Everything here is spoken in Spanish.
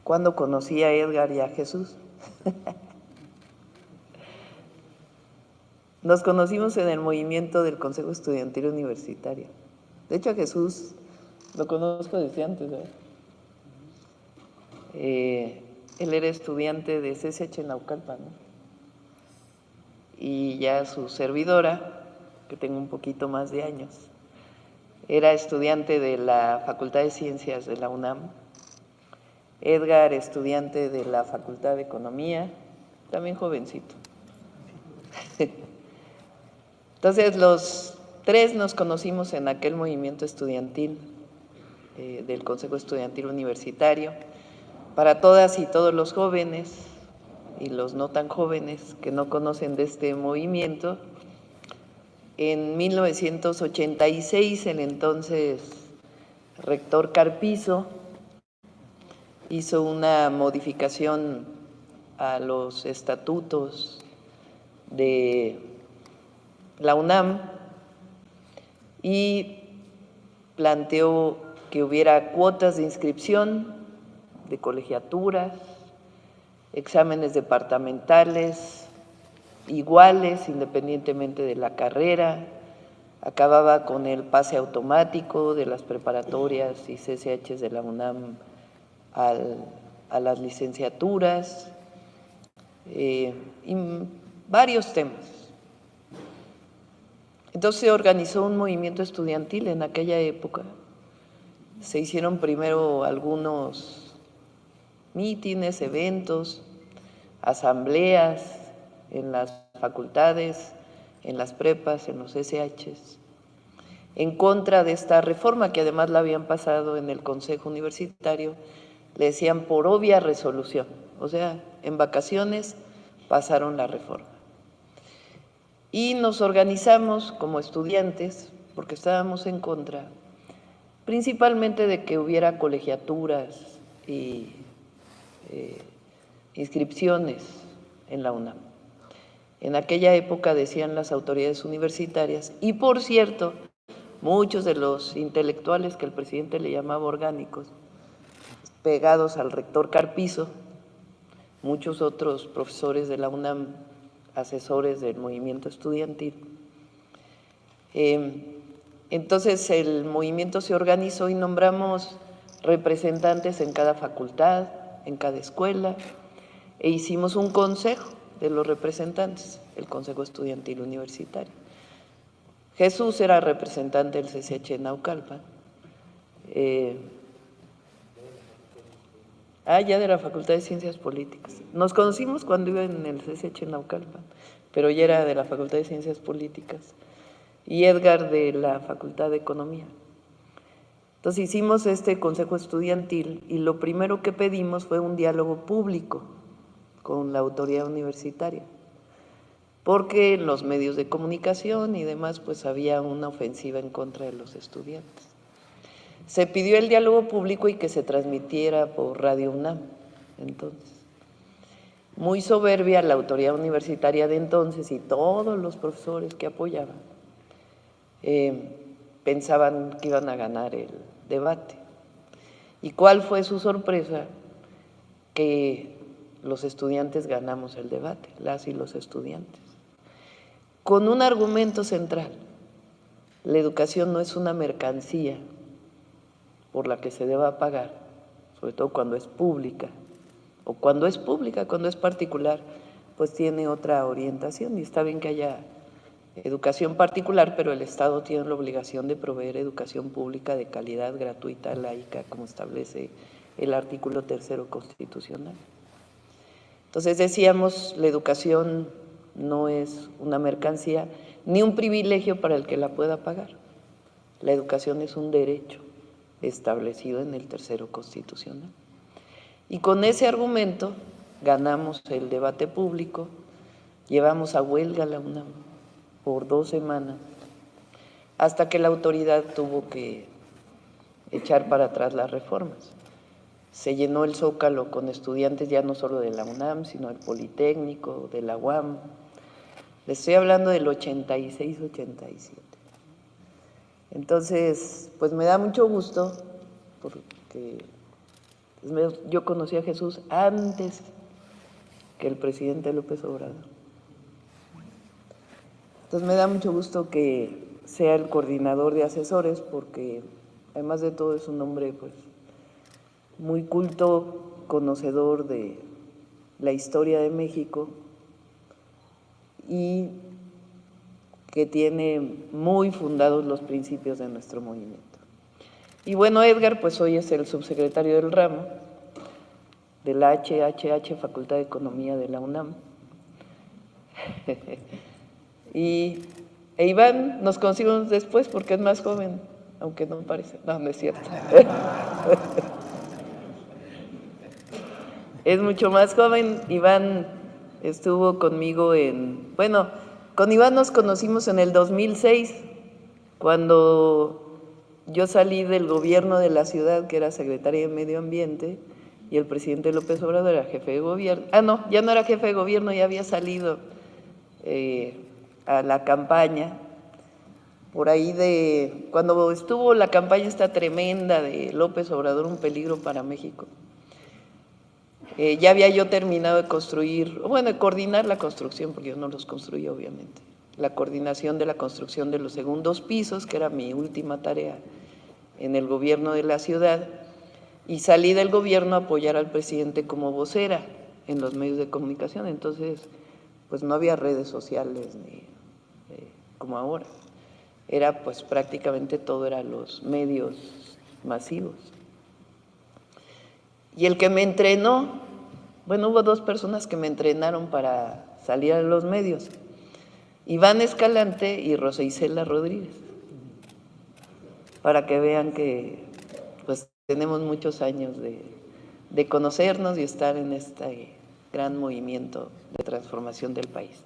cuando conocí a Edgar y a Jesús. Nos conocimos en el movimiento del Consejo Estudiantil Universitario. De hecho, a Jesús lo conozco desde antes, ¿verdad? Él era estudiante de CCH en Naucalpan, ¿no? Y ya su servidora, que tengo un poquito más de años, era estudiante de la Facultad de Ciencias de la UNAM. Edgar, estudiante de la Facultad de Economía, también jovencito. Entonces, los tres nos conocimos en aquel movimiento estudiantil del Consejo Estudiantil Universitario. Para todas y todos los jóvenes y los no tan jóvenes que no conocen de este movimiento, en 1986 el entonces rector Carpizo hizo una modificación a los estatutos de la UNAM y planteó que hubiera cuotas de inscripción de colegiaturas, exámenes departamentales iguales independientemente de la carrera, acababa con el pase automático de las preparatorias y CCHs de la UNAM a las licenciaturas, y varios temas. Entonces se organizó un movimiento estudiantil en aquella época. Se hicieron primero algunos mítines, eventos, asambleas en las facultades, en las prepas, en los SHs, en contra de esta reforma que además la habían pasado en el Consejo Universitario, le decían por obvia resolución, o sea, en vacaciones pasaron la reforma. Y nos organizamos como estudiantes, porque estábamos en contra, principalmente de que hubiera colegiaturas y inscripciones en la UNAM. En aquella época decían las autoridades universitarias, y por cierto, muchos de los intelectuales que el presidente le llamaba orgánicos, pegados al rector Carpizo, muchos otros profesores de la UNAM, asesores del movimiento estudiantil. Entonces el movimiento se organizó y nombramos representantes en cada facultad, en cada escuela, e hicimos un consejo de los representantes, el Consejo Estudiantil Universitario. Jesús era representante del CCH en Naucalpan. Ya de la Facultad de Ciencias Políticas. Nos conocimos cuando iba en el CCH en Naucalpan, pero ya era de la Facultad de Ciencias Políticas. Y Edgar de la Facultad de Economía. Entonces hicimos este consejo estudiantil y lo primero que pedimos fue un diálogo público con la autoridad universitaria, porque en los medios de comunicación y demás pues había una ofensiva en contra de los estudiantes. Se pidió el diálogo público y que se transmitiera por Radio UNAM. Entonces, muy soberbia la autoridad universitaria de entonces y todos los profesores que apoyaban pensaban que iban a ganar el debate. ¿Y cuál fue su sorpresa? Que los estudiantes ganamos el debate, las y los estudiantes, con un argumento central: la educación no es una mercancía por la que se deba pagar, sobre todo cuando es pública, o cuando es pública, cuando es particular, pues tiene otra orientación, y está bien que haya educación particular, pero el Estado tiene la obligación de proveer educación pública de calidad, gratuita, laica, como establece el artículo 3º constitucional. Entonces decíamos, la educación no es una mercancía ni un privilegio para el que la pueda pagar. La educación es un derecho establecido en el 3º constitucional. Y con ese argumento ganamos el debate público, llevamos a huelga la UNAM por 2 semanas, hasta que la autoridad tuvo que echar para atrás las reformas. Se llenó el Zócalo con estudiantes ya no solo de la UNAM, sino del Politécnico, de la UAM. Les estoy hablando del 86-87. Entonces, pues me da mucho gusto porque Yo conocí a Jesús antes que el presidente López Obrador. Entonces me da mucho gusto que sea el coordinador de asesores, porque además de todo es un hombre pues muy culto, conocedor de la historia de México y que tiene muy fundados los principios de nuestro movimiento. Y bueno, Edgar pues hoy es el subsecretario del ramo de la HHH, Facultad de Economía de la UNAM. E Iván nos conocimos después porque es más joven, aunque no parece. No, no es cierto. Es mucho más joven. Iván estuvo conmigo bueno, con Iván nos conocimos en el 2006, cuando yo salí del gobierno de la ciudad, que era secretaria de Medio Ambiente, y el presidente López Obrador era jefe de gobierno. No, ya no era jefe de gobierno, ya había salido a la campaña. Por ahí cuando estuvo la campaña esta tremenda de López Obrador, un peligro para México, ya había yo terminado de construir, bueno, de coordinar la construcción, porque yo no los construí obviamente, la coordinación de la construcción de los segundos pisos, que era mi última tarea en el gobierno de la ciudad, y salí del gobierno a apoyar al presidente como vocera en los medios de comunicación. Entonces, pues no había redes sociales ni como ahora. Era pues prácticamente todo eran los medios masivos. Y el que me entrenó, bueno, hubo dos personas que me entrenaron para salir a los medios: Iván Escalante y Rosa Isela Rodríguez, para que vean que pues tenemos muchos años de conocernos y estar en este gran movimiento de transformación del país.